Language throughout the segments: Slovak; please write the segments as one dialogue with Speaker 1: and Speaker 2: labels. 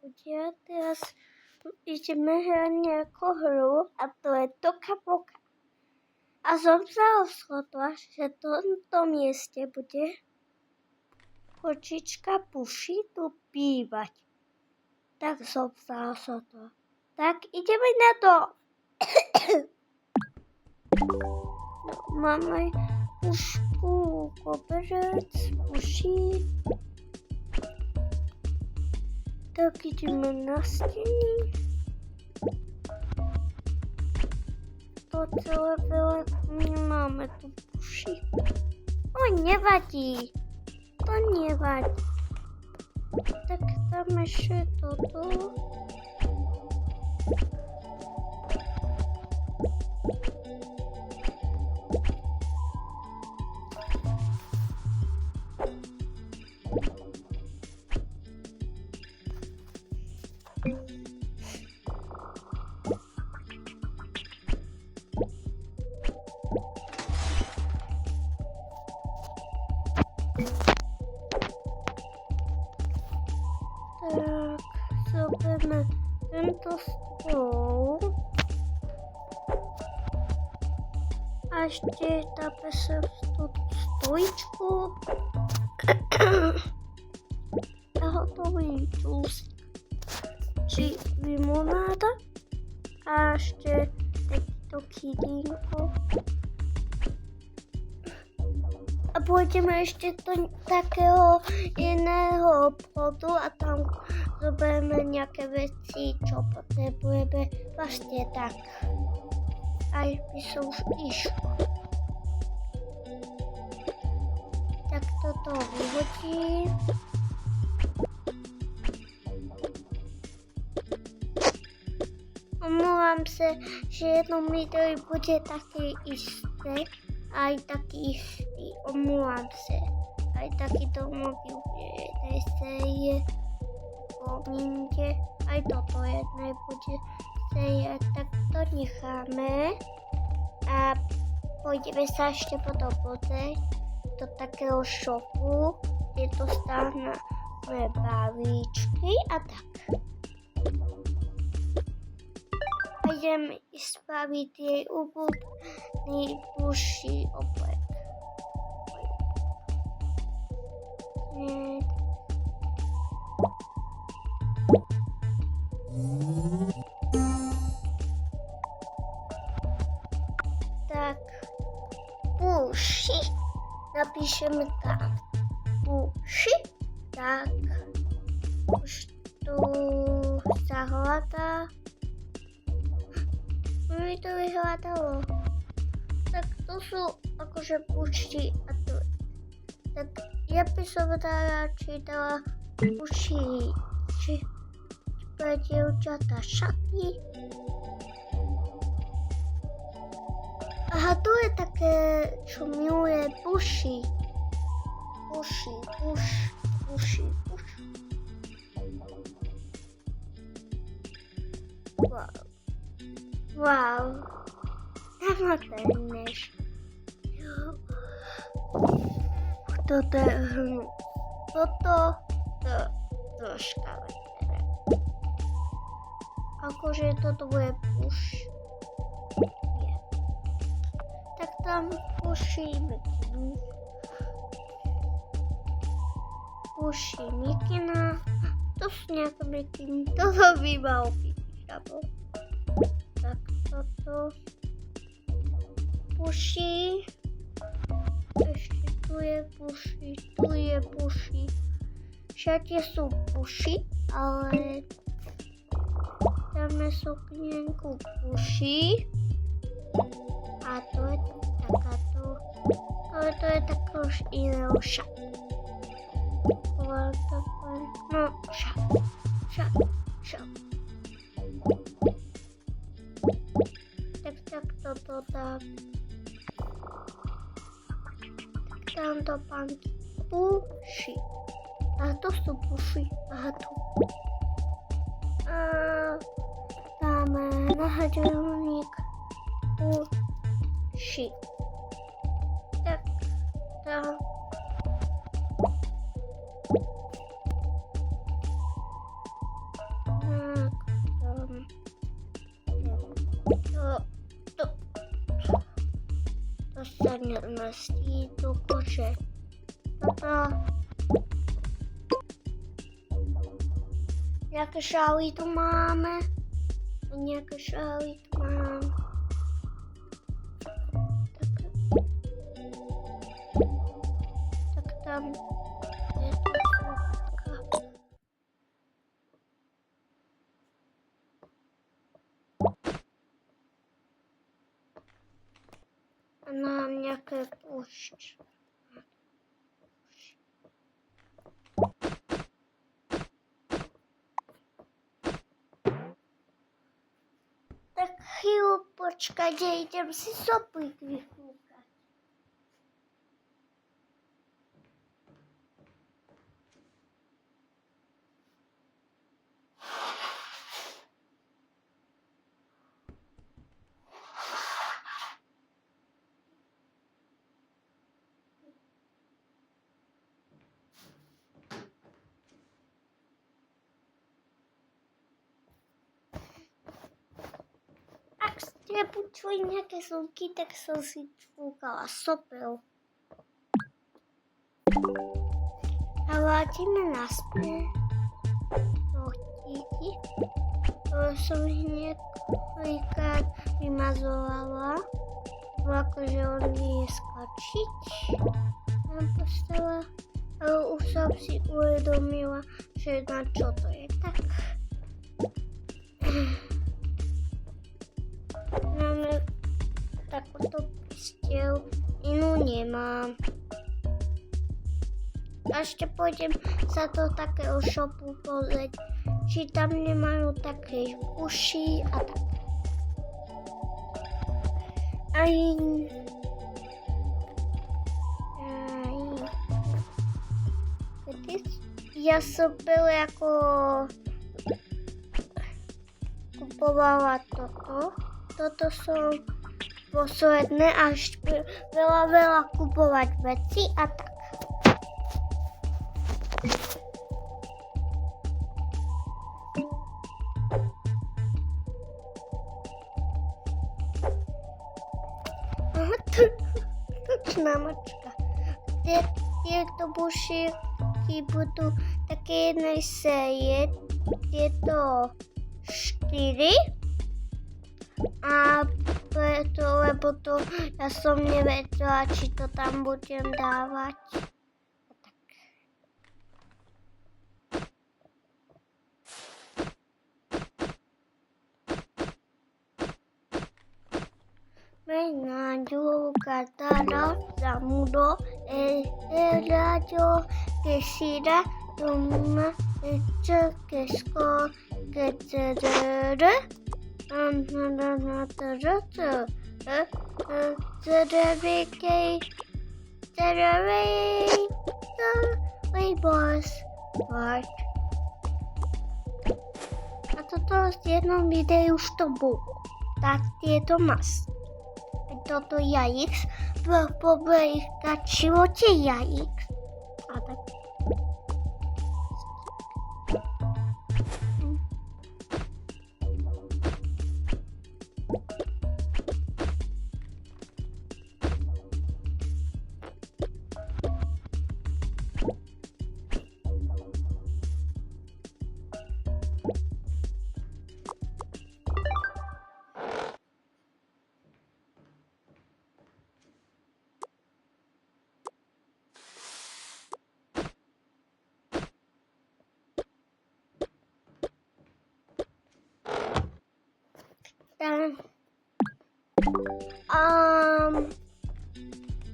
Speaker 1: bude. Teraz ideme hrať nejakú hru a to je Toka Boka. A som sa rozhodla, že v tomto mieste bude kočička Puši tu bývať. Tak som sa rozhodla. Tak ideme na to. Máme pušku, koberec, Puši. Tak ideme na steny. To celé veľa nemáme tu Puši. Nevadí. To nevadí. Tak tam ešte toto. Tak, zoberieme tento stôl. A ešte dáme sa v túto stoličku. A hotový džús. Či limonáda. A ešte takto kydínko. A pôjdeme ešte do takého iného obchodu a tam zoberieme nejaké veci, čo potrebujeme. Vlastne tak. Aj by som už išla. Tak toto vyhodím. Omlouvám sa, že jedno video bude také isté. Aj taký istý, omlouvám sa. Aj taký domový bude tej série o Ninde. Aj toto jedné bude série, tak to necháme. A pôjdeme sa ešte potom pozrieť do takého shopu, kde dostávame balíčky a tak. A ideme spraviť jej úvodný Puši oblek. Tak, Puši, napíšeme tam Puši, tak už tu sa hľadá. Mi to vyhľadalo. Tak to sú akože Puši a to. Tak ja by som radšej dala Puši, či pre dievčatá šaty. Aha, tu je také, čo miluje Puši. Puši. Wow. Namakaneš. Toto je hrnú. Toto troška vyberá. Akože toto bude Puš. Nie. Tak tam Puši Mikinu. Puši Mikina. To sú nejaké Mikiny. Toto by mal byť. Tak toto. Puši. Ešte tu je Puši. Všade sú Puši, ale dáme suknienku Puši. A to je takáto. Ale to je takého už iného šatu. No, šat. Tak toto dám. Dám do banky Puši. A to sú Puši. Aha, tu. A dáme náhrdelník Puši. Tak. To sa nezmestí do koše. Toto. Nejaké šály tu máme. Nejaké šály tu mám. Tak tam je to fotka. A mám nejaké púšť. Tak chvíľu počkajte, idem si soplik vyfúkať. Ak ste počuli nejaké zvuky, tak som si fúkala sopel. A vrátime naspäť do chtíky. To som niekoľkrát vymazovala. Akože on vie skočiť. Mám postala. Ale už som si uvedomila, že na čo to je tak. Máme takúto pisteľ, inú nemám. A ešte pôjdem sa do takého shopu pozrieť, či tam nemajú také uši a tak. Ja som veľa ako kupovala toto. Toto som posledné až veľa kupovať veci a tak. Aha, točná mačka. Tieto bušírky budú také jednej série. Tieto 4. A preto, lebo to ja som nevedela, či to tam budem dávať. Menaggio Catara Samudo e Radio che si da doma e ciò che sco che c'è a toto v jednom videu už to bolo. Tak tieto masy. Toto jajík v živote jajík. A tak.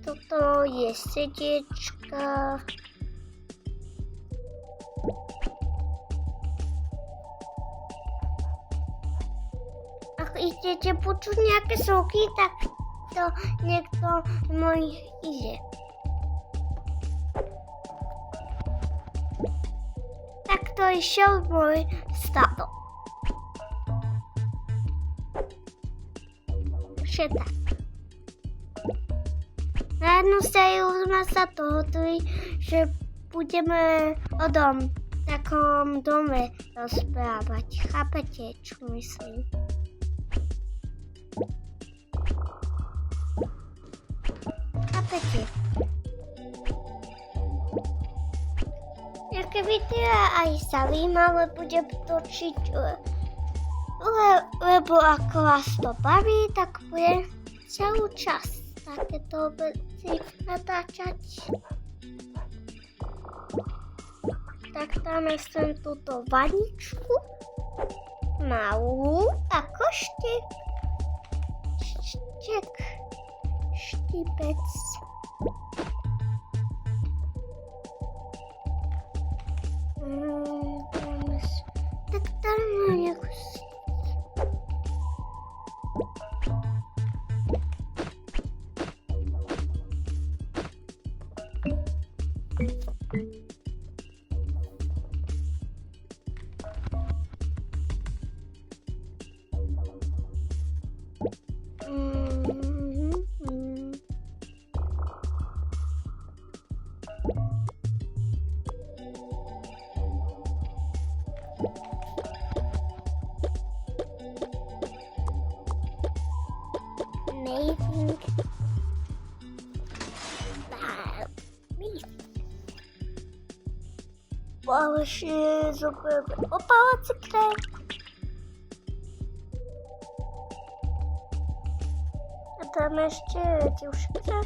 Speaker 1: Toto je sediečka. Ak idete počuť nejaké zvuky, tak to niekto môj ide. Tak to išiel môj stádo. Tak. Na jednu sériu sme sa dohodli, že budeme o dom tak taką domy rozprawać. Chápete, čo myslím? Chápete? Jaké videa aj zaujímavé budem točiť, lebo ako vás to baví, tak budem celú čas takéto veci natáčať. Tak dáme sem túto vaničku, malú, ako štipec. Tak dáme nejakú amazing. Ale ще зробили. Опала секрет. А там ще дівчинка.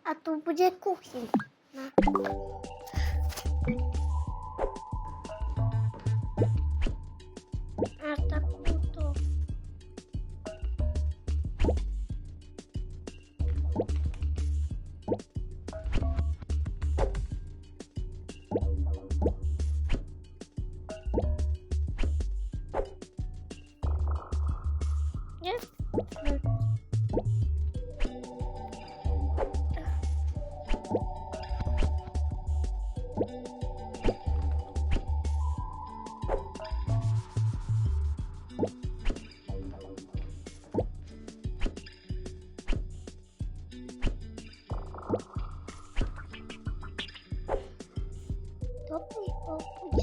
Speaker 1: A tu bude kuchyň. A takúto. Yes. Dobrý obud.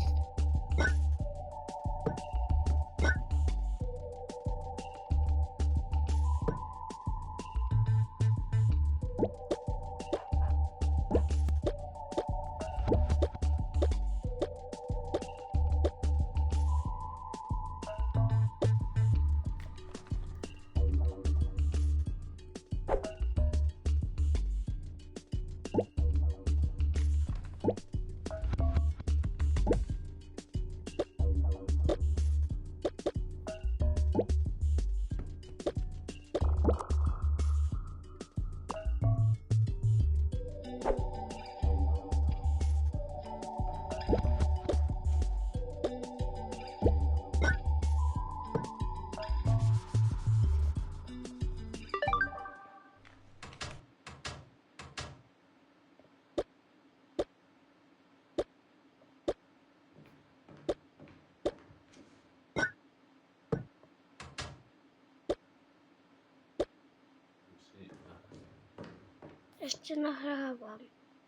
Speaker 1: Ešte nahrávam.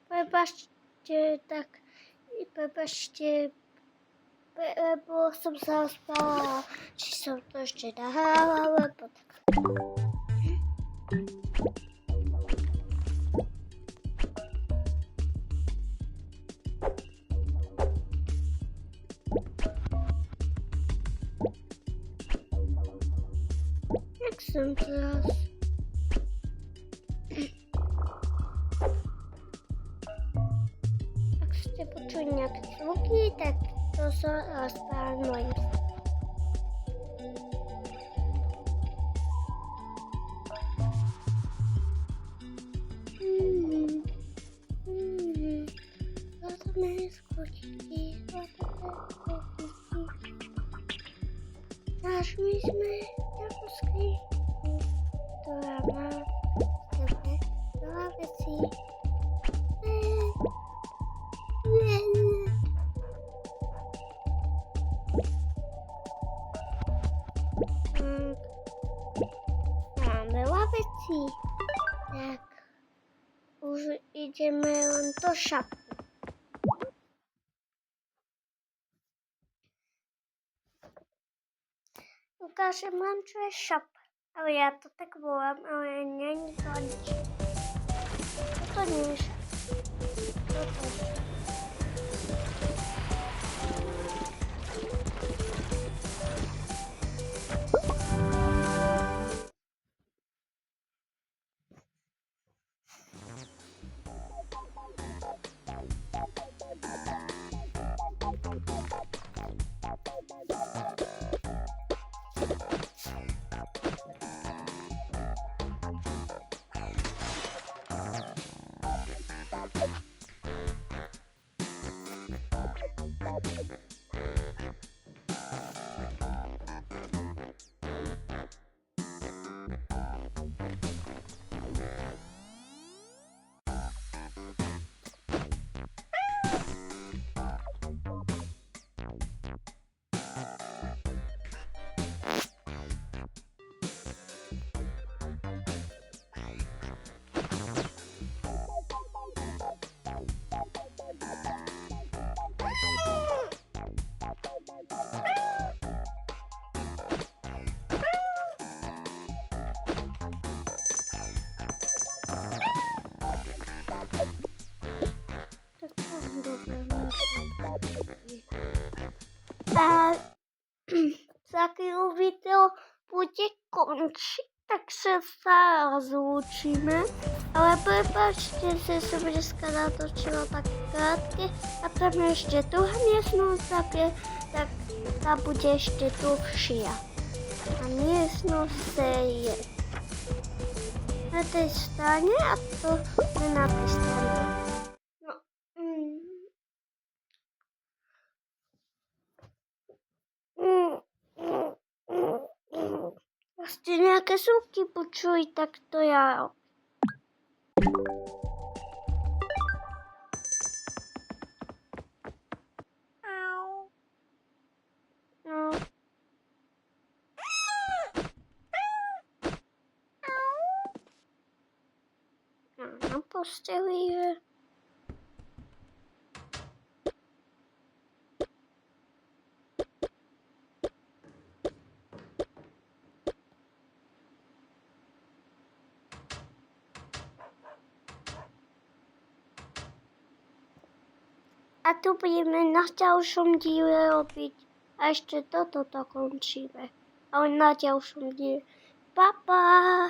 Speaker 1: Prepačte, lebo som zaspala, či som to ešte nahrála, lebo tak. Jak som teraz? Ak ste počuli nejaké zvuky, tak to som rozprávala mojim Našli sme takú skriňku, ktorá má v sebe veľa vecí. Mám veľa vecí, tak už ideme len do šapu. Ukážem vám, čo je šap. Ale ja to tak volám, ale není to nič. Toto nie je šap. Toto je šap. Za chvíľu video bude končiť, takže sa rozlúčime. Ale prepáčte, že som dneska natočila také krátke a tam je ešte druhá miestnosť, tak tá bude ešte dlhšia. A miestnosť je na tej strane a to je na tej strane. Ak ste nejaké zvuky počuli, tak to ja. Na posteli je. A tu budeme na ďalšom diele robiť. A ešte toto končíme. Ale na ďalšom diele. Pa, pa.